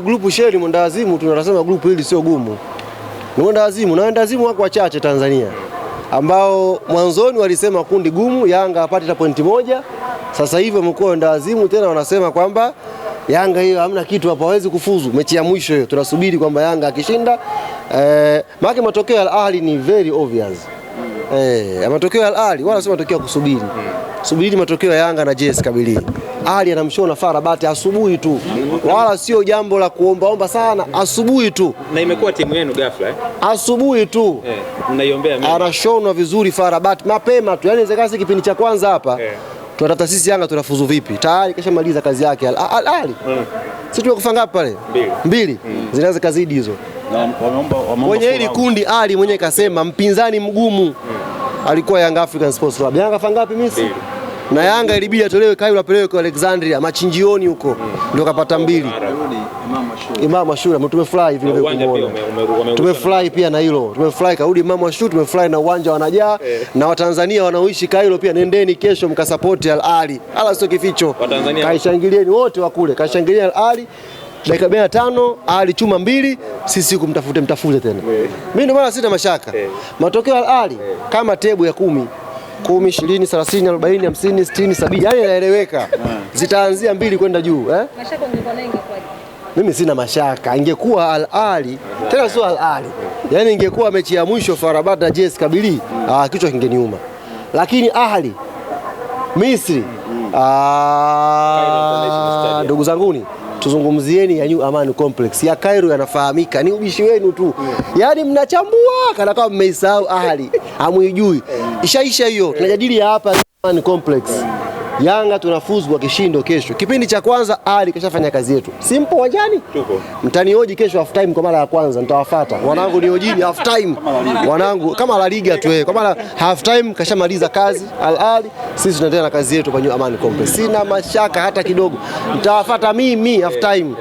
Grupu sheli mwendawazimu tunasema grupu hili sio gumu. Ni mwendawazimu na wendawazimu wako wachache Tanzania ambao mwanzoni walisema kundi gumu Yanga apate hata pointi moja. Sasa hivi wamekuwa wendawazimu tena wanasema kwamba Yanga hiyo hamna kitu hapa, hawezi kufuzu. Mechi ya mwisho hiyo tunasubiri kwamba Yanga akishinda maana matokeo ya Al Ahly ni very obvious. Matokeo ya Al Ahly wala sio matokeo ya kusubiri. Subiri matokeo ya Yanga na JS Kabylie. Ahly anamshona FAR Rabat asubuhi tu. Wala sio jambo la kuombaomba sana, asubuhi tu. Na imekuwa timu yenu ghafla Asubuhi tu. Mnaiombea mimi. Anashona vizuri FAR Rabat mapema tu. Yaani inawezekana kipindi cha kwanza hapa. Tunataka sisi Yanga tunafuzu vipi? Tayari kashamaliza kazi yake Al Ahly. Sisi tumekufa ngapi pale? 2. Zinaweza kazidi hizo. Na wameomba kwenye hili kundi Ahly mwenyewe kasema mpinzani mgumu alikuwa Young African Sports Club. Yanga fanga ngapi Misri? Na Yanga ilibidi atolewe Cairo apelewe kwa Alexandria machinjioni huko ndio kapata 2. Imam Ashura tumefurahi vile vile kumuona. Tumefurahi pia na hilo. Tumefurahi karudi Imam Ashura, tumefurahi na uwanja wanajaa na Watanzania wanaoishi Cairo pia nendeni kesho mkasupport Al Ahly. Ala sio kificho. Kaishangilieni wote wa kule. Kaishangilieni Al Ahly. Dakika 45 Ahly chuma 2, sisi mtafute tena. Mimi ndio maana sina mashaka. Matokeo ya Al Ahly kama tebu ya 10, 20, 30, 40, 50, 60, 70 yani inaeleweka. Zitaanzia 2 kwenda juu, Mashaka ungekuwa na ingekuwaje? Mimi sina mashaka. Ingekuwa Al Ahly, tena sio Al Ahly. Yaani ingekuwa mechi ya mwisho FAR Rabat na JS Kabylie, kichwa kingeniuma. Lakini Ahly Misri, ndugu zanguni, tuzungumzieni ya New Amaan Complex ya Cairo, yanafahamika, ni ubishi wenu tu. Yaani mnachambua kana kama mmeisahau Ahly, hamuijui. Ishaisha hiyo. Tunajadili ya hapa Amaan Complex. Yanga tunafuzu kwa kishindo kesho. Kipindi cha kwanza Ahly kashafanya kazi yetu. Simple wajani? Tuko. Mtanioji kesho half time kwa mara ya kwanza nitawafuata. Wanangu niojini half time. Wanangu kama La Liga tu kwa mara half time kashamaliza kazi Al Ahly. Sisi tunaendelea na kazi yetu kwa New Amaan Complex. Sina mashaka hata kidogo. Nitawafuata mimi half time.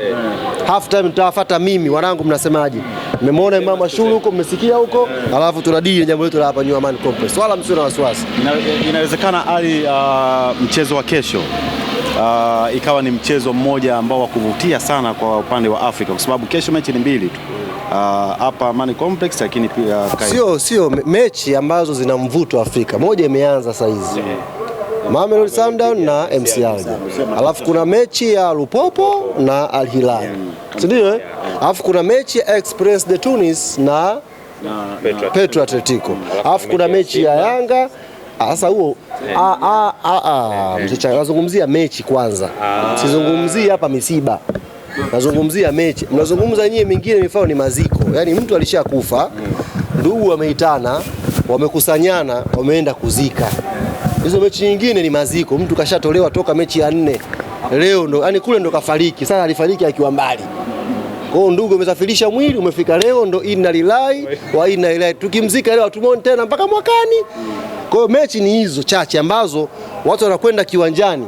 Half time nitawafuata mimi. Wanangu mnasemaje? Mmemwona Imam Ashura huko, mmesikia huko, alafu tunadili jambo letu la hapa New Amaan Complex. Wala msio na wasiwasi. Inawezekana Ahly mchezo wa kesho ikawa ni mchezo mmoja ambao wa kuvutia sana kwa upande wa Afrika kwa sababu kesho mechi ni 2 tu. Hapa Amaan Complex lakini pia sio mechi ambazo zina mvuto Afrika. Moja imeanza saa hizi. Mamelodi Sundowns na MC Alger. Alafu kuna mechi ya Lupopo na Al Hilal. Ndio Alafu kuna mechi ya Express de Tunis na Petro Atletico. Alafu kuna mechi ya Yanga. Sasa huo nazungumzia mechi kwanza. Sizungumzii hapa misiba. Nazungumzia mechi. Mnazungumza nyie mingine mifano ni maziko. Yaani mtu alishakufa, ndugu wameitana, wamekusanyana, wameenda kuzika. Hizo mechi nyingine ni maziko. Mtu kashatolewa toka mechi ya 4. Leo ndo yani kule ndo kafariki. Sasa alifariki akiwa mbali. Kwa hiyo ndugu umesafirisha mwili umefika leo ndo inna lillahi wa inna ilaihi. Tukimzika leo tumuone tena mpaka mwakani. Kwa hiyo mechi ni hizo chache ambazo watu wanakwenda kiwanjani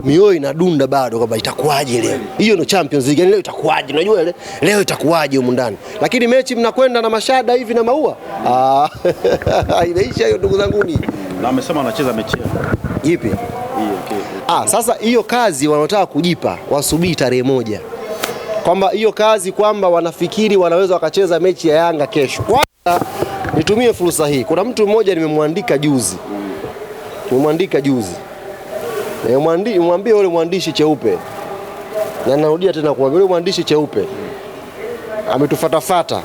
mioyo inadunda bado kwamba itakuwaje leo. Hiyo ndo Champions League. Leo itakuwaje? Unajua leo itakuwaje huko ndani. Lakini mechi mnakwenda na mashada hivi na maua. Inaisha hiyo ndugu zanguni. Na amesema anacheza mechi ipi? Sasa hiyo kazi wanataka kujipa, wasubiri tarehe 1. Kwamba hiyo kazi kwamba wanafikiri wanaweza wakacheza mechi ya Yanga kesho. Kwanza nitumie fursa hii. Kuna mtu mmoja nimemwandika juzi. Nimwambie yule mwandishi Cheupe. Na narudia tena kumwambia yule mwandishi Cheupe. Ametufatafata.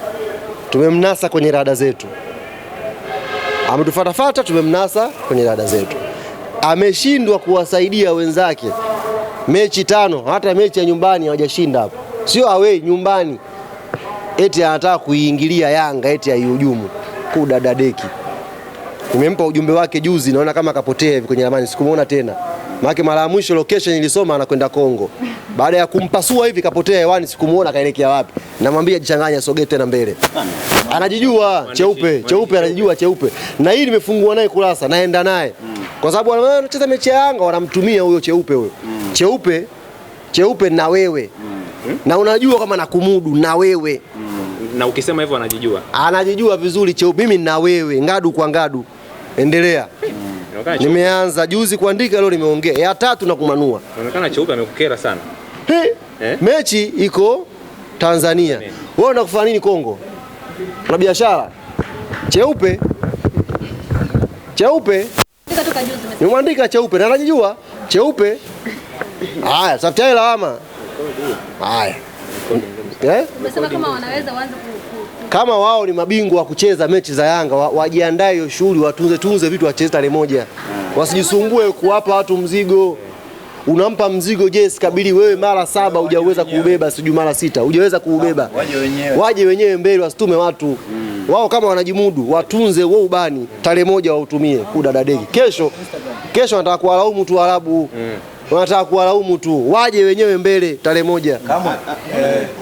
Tumemnasa kwenye rada zetu. Ameshindwa kuwasaidia wenzake. Mechi 5, hata mechi ya nyumbani hawajashinda hapo. Sio away, nyumbani. Eti anataka kuiingilia Yanga, eti aihujumu. Kudadadeki. Nimempa ujumbe wake juzi, naona kama kapotea hivi kwenye ramani, sikumuona tena. Maana mara ya mwisho location nilisoma anakwenda Kongo. Baada ya kumpasua hivi kapotea hewani, sikumuona kaelekea wapi. Namwambia jichanganya, sogee tena mbele. Anajijua Cheupe anajijua Cheupe. Na hii nimefungua naye kurasa, naenda naye. Kwa sababu wanacheza mechi ya Yanga wanamtumia huyo Cheupe huyo. Cheupe na wewe. Na unajua kama nakumudu na wewe. Na ukisema hivyo anajijua. Anajijua vizuri Cheupe, mimi na wewe, ngadu kwa ngadu. Endelea. Nimeanza juzi kuandika, leo nimeongea. Ya 3 na kumanua. Inaonekana Cheupe amekukera sana. Mechi iko Tanzania. Wewe unakufanya nini Kongo? Na biashara cheupe nimwandika cheupe na anajijua cheupe. Haya, tafuta ile lawama. Haya, umesema kama wanaweza waanze kama wao ni mabingwa wa kucheza mechi za Yanga, wajiandae hiyo shughuli, watunze vitu, wacheze tarehe moja, wasijisumbue kuwapa watu mzigo. Unampa mzigo Jesse kabili wewe mara 7 hujaweza kuubeba, sijui mara 6 hujaweza kuubeba. Waje wenyewe mbele, wasitume watu. Wao kama wanajimudu, watunze wao ubani, tarehe moja wautumie kudada degi. Kesho wanataka kuwalaumu tu Arabu. Wanataka kuwalaumu tu. Waje wenyewe mbele tarehe moja. Kama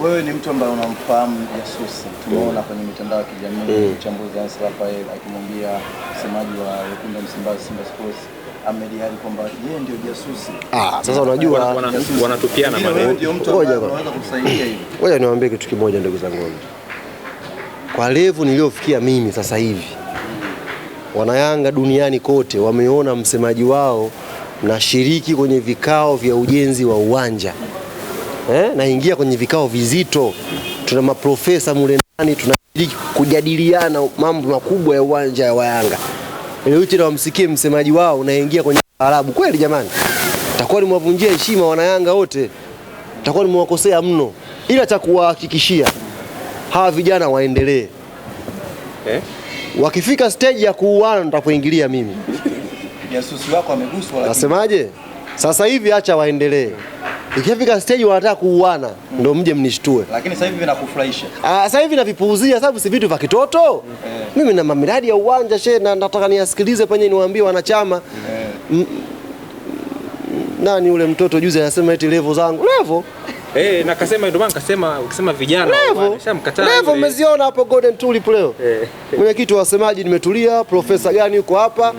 wewe ni mtu ambaye unamfahamu Jasusi. Tumeona kwenye mitandao ya kijamii mchambuzi Hans Raphael akimwambia msemaji wa Wekundu wa Msimbazi Simba Sports Ahmed Ally kwamba yeye ndio jasusi. Sasa unajua wanatupiana maneno. Ngoja unaweza kusaidia hivi. Ngoja niwaambie kitu kimoja ndugu zangu. Kwa level niliofikia mimi sasa hivi, Wanayanga duniani kote wameona msemaji wao nashiriki kwenye vikao vya ujenzi wa uwanja. Naingia kwenye vikao vizito. Tuna maprofesa mule ndani, tunashiriki kujadiliana mambo makubwa ya uwanja wa Yanga. Leo tena wamsikie msemaji wao unaingia kwenye Arabu. Kweli jamani, takuwa nimwavunjia heshima Wanayanga wote, takuwa nimewakosea mno, ila cha kuwahakikishia hawa vijana waendelee. Wakifika stage ya kuuana nitapoingilia mimi. Jasusi wako ameguswa. Nasemaje? Sasa hivi acha waendelee. Ikifika stage wanataka kuuana ndio mje mnishtue. Lakini sasa hivi vinakufurahisha. Sasa hivi navipuuzia sababu si vitu vya kitoto. Mimi na miradi ya uwanja na nataka niasikilize penye niwaambie wanachama. Nani ule mtoto juzi anasema eti level zangu. Level? Na kasema ndio maana kasema ukisema vijana shamkataa. Level umeziona hapo Golden Tulip leo. Mwenyekiti wa wasemaji nimetulia, profesa gani yuko hapa?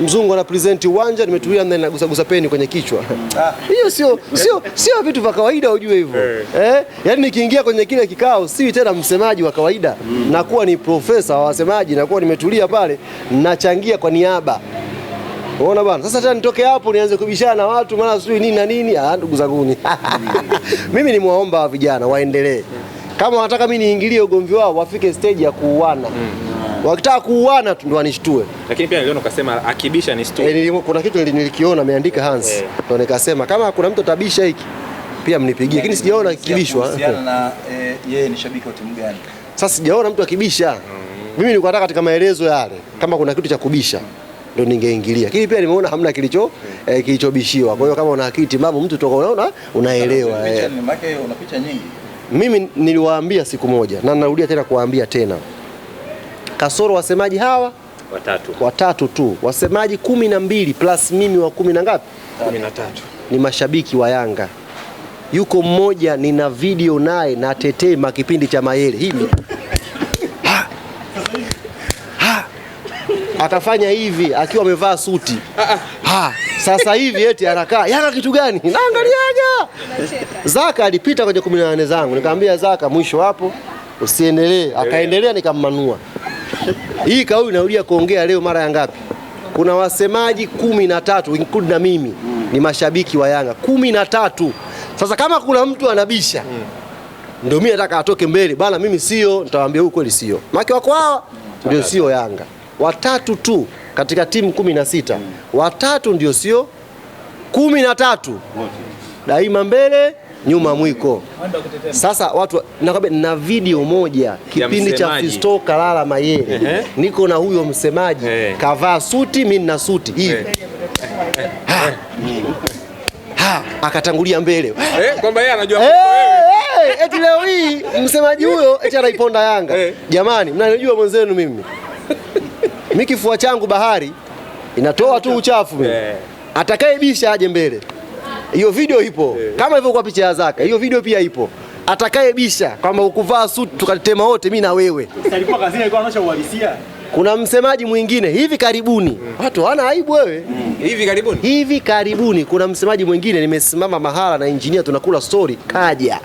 Mzungu ana present uwanja, nimetulia na nagusa peni kwenye kichwa. Hiyo sio vitu vya kawaida ujue hivyo. Yaani nikiingia kwenye kile kikao si tena msemaji wa kawaida, nakuwa ni profesa wa wasemaji, nakuwa nimetulia pale, nachangia kwa niaba. Unaona bwana? Sasa tena nitoke hapo nianze kubishana na watu maana sijui nini na nini. Ndugu zanguni. Mimi ni muomba vijana waendelee. Kama wanataka mimi niingilie ugomvi wao, wafike stage ya kuuana. Wakitaka kuuana tu ndio wanishtue. Lakini pia niliona ukasema akibisha ni story. Kuna kitu nilikiona ameandika Hans. Ndio nikasema kama kuna mtu tabisha hiki pia mnipigie. Lakini sijaona kibishwa. Kuhusiana na yeye ni shabiki wa timu gani? Sasa sijaona mtu akibisha. Mimi nilikuwa nataka katika maelezo yale kama kuna kitu cha kubisha ndio ningeingilia. Lakini pia nimeona hamna kilichobishiwa. Kwa hiyo kama una akili timamu mtu toka unaona unaelewa. Maana una picha nyingi. Mimi niliwaambia siku moja na narudia tena kuwaambia tena. Kasoro wasemaji hawa watatu tu. Wasemaji 12 plus mimi wa 10 na ngapi? 13. Ni mashabiki wa Yanga. Yuko mmoja nina video naye na tetema kipindi cha Mayele hivi. Atafanya hivi akiwa amevaa suti. Sasa hivi eti anakaa Yanga kitu gani? Naangaliaga. Zaka alipita kwenye 18 zangu. Nikamwambia Zaka mwisho hapo usiendelee. Akaendelea nikammanua. Hii kauli narudia kuongea leo mara ya ngapi? Kuna wasemaji 13 include na mimi ni mashabiki wa Yanga 13. Sasa kama kuna mtu anabisha ndio mimi nataka atoke mbele. Bana mimi sio, nitawaambia huko kweli sio. Maki wako hawa ndio sio Yanga. Watatu tu katika timu 16. Watatu ndio sio 13. Daima mbele, nyuma mwiko. Sasa watu nakwambia na video moja kipindi cha Fisto Kalala Mayele. Niko na huyo msemaji kavaa suti, mimi nina suti hivi. Akatangulia mbele. Kwamba yeye anajua eti leo hii msemaji huyo eti anaiponda Yanga. Jamani, mnanijua mwenzenu mimi. Mimi kifua changu bahari inatoa tu uchafu mimi. Atakayebisha aje mbele. Hiyo video ipo. Kama hivyo kwa picha ya Zaka. Hiyo video pia ipo. Atakayebisha kwamba ukuvaa suti tukatema wote mimi na wewe. Alikuwa kazini alikuwa anaonyesha uhalisia. Kuna msemaji mwingine hivi karibuni. Watu hawana aibu wewe. Hivi karibuni kuna msemaji mwingine nimesimama mahala na engineer tunakula story kaja.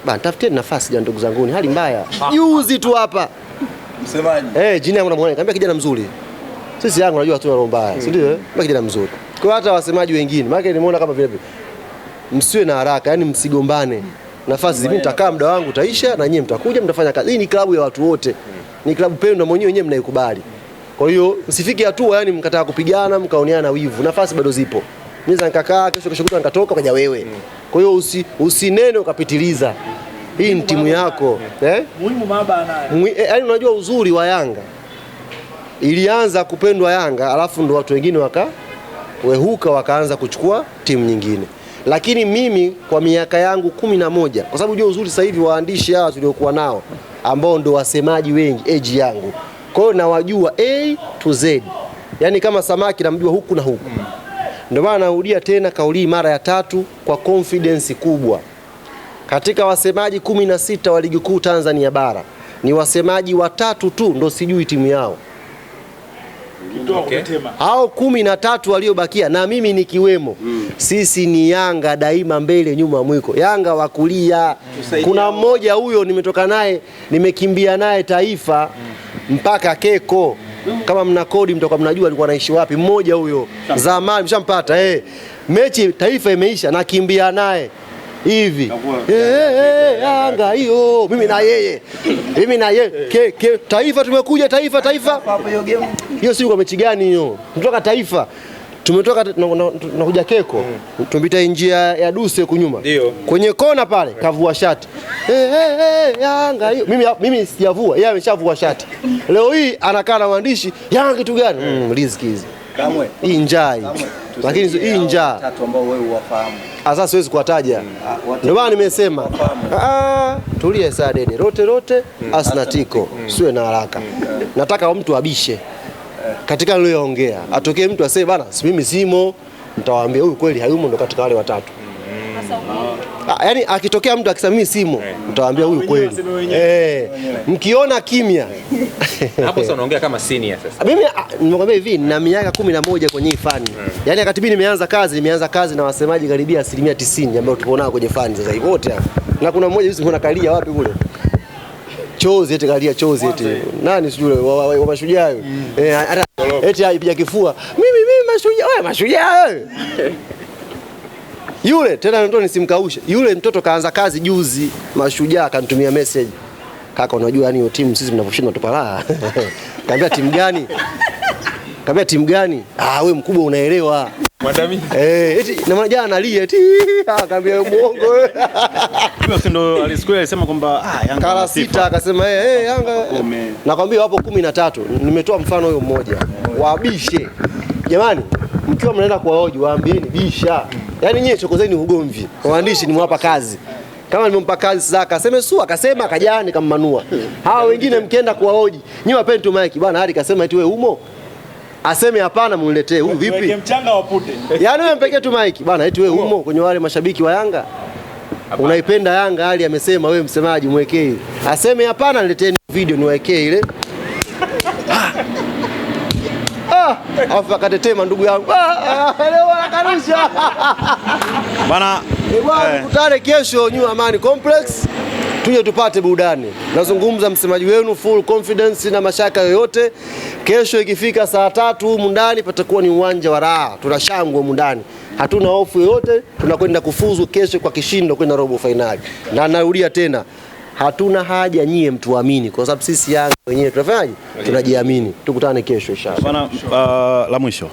Bana tafuteni nafasi ya ndugu zangu, hali mbaya. Juzi tu hapa. Msemaji. Jina yangu namuona nikamwambia kijana mzuri. Sisi yangu najua tu roho mbaya, si ndio? Kijana mzuri. Kwa hata wasemaji wengine, maana nimeona kama vile msiwe na haraka, yani msigombane. nafasi zipi, nitakaa muda wangu utaisha na nyinyi mtakuja mtafanya kazi. Hii ni klabu ya watu wote, ni klabu pendwa, wenyewe mnaikubali. Kwa hiyo msifike hatua yani mkataka kupigana mkaoneana wivu. Nafasi bado zipo. Naweza nikakaa kesho kutwa nikatoka kaja wewe. Kwa hiyo usinene ukapitiliza. Hii ni timu yako. Muhimu baba anaye. Yaani unajua uzuri wa Yanga. Ilianza kupendwa Yanga alafu ndo watu wengine wehuka wakaanza kuchukua timu nyingine. Lakini mimi kwa miaka yangu 11 kwa sababu unajua uzuri sasa hivi waandishi hawa tuliokuwa nao ambao ndo wasemaji wengi age yangu. Kwa hiyo nawajua A to Z. Yaani kama samaki namjua huku na huku. Ndio maana narudia tena kauli mara ya 3 kwa confidence kubwa. Katika wasemaji 16 wa ligi kuu Tanzania bara ni wasemaji 3 tu ndo sijui timu yao. Okay. Hao 13 waliobakia na mimi nikiwemo. Sisi ni Yanga daima mbele nyuma mwiko. Yanga wakulia. Kuna mmoja huyo nimetoka naye, nimekimbia naye Taifa mpaka Keko. Kama mna kodi mtoka mnajua alikuwa anaishi wapi. Mmoja huyo zamani mshampata mechi Taifa imeisha nakimbia naye hivi Yanga hiyo mimi na yeye Taifa tumekuja Taifa hiyo siku kwa mechi gani hiyo kutoka Taifa tumetoka nakuja Keko tumepita njia ya Duse kunyuma kwenye kona pale kavua shati Yanga hiyo mimi sijavua yeye ameshavua shati leo hii anakaa na waandishi Yanga kitu gani riziki hizi kamwe hii njaa lakini hii njaa tatu ambao wewe uwafahamu sasa siwezi kuwataja ndio maana nimesema tulie saa deni rote asnatiko siwe na haraka nataka mtu abishe katika niliyoongea atokee mtu aseme bana mimi simo nitawaambia huyu kweli hayumo ndo katika wale watatu yaani akitokea mtu akisema mimi simo nitawaambia huyu kweli mkiona kimya hapo sasa unaongea kama senior sasa mimi nimekwambia hivi na miaka 11 kwenye hii fani yaani wakati mimi nimeanza kazi na wasemaji karibia 90% ambao tupo nao kwenye fani sasa hivi wote hapa na kuna mmoja hivi kuna kalia wapi kule chozi eti kalia chozi eti nani sijui wa mashujaa eti aipiga kifua mimi mashujaa yule tena ndo nisimkaushe yule mtoto kaanza kazi juzi mashujaa akanitumia message kaka unajua yani hiyo timu sisi mnaposhinda tupalaa kaambia timu gani wewe mkubwa unaelewa Madami eti na jana analia eti akaambia muongo Hiyo ndo alisikuwa alisema kwamba Yanga kala sita akasema Yanga nakwambia wapo 13 nimetoa mfano huyo mmoja wabishe jamani mkiwa mnaenda kuwahoji waambieni bisha yani nyie chokozeni ugomvi waandishi nimewapa kazi kama nimempa kazi sasa akasema akasema akajani kammanua hawa wengine mkienda kuwahoji nyie wapeni tu mic bwana hadi kasema eti wewe umo aseme hapana mniletee huyu vipi weke mchanga wapute yani wewe mpekee tu mic bwana eti wewe umo kwenye wale mashabiki wa Yanga unaipenda Yanga hali amesema wewe msemaji mwekee aseme hapana nileteni video niwekee ile afu akatetema ndugu yangu leo anakarusha bana tukutane kesho New Amani Complex tuje tupate burudani nazungumza msemaji wenu full confidence na mashaka yoyote kesho ikifika saa 3 humu ndani patakuwa ni uwanja wa raha tunashangwa humu ndani hatuna hofu yoyote tunakwenda kufuzu kesho kwa kishindo kwenda robo finali na narudia tena hatuna haja nyie mtuamini kwa sababu sisi Yanga wenyewe tunafanyaje tunajiamini tukutane kesho inshallah bana la mwisho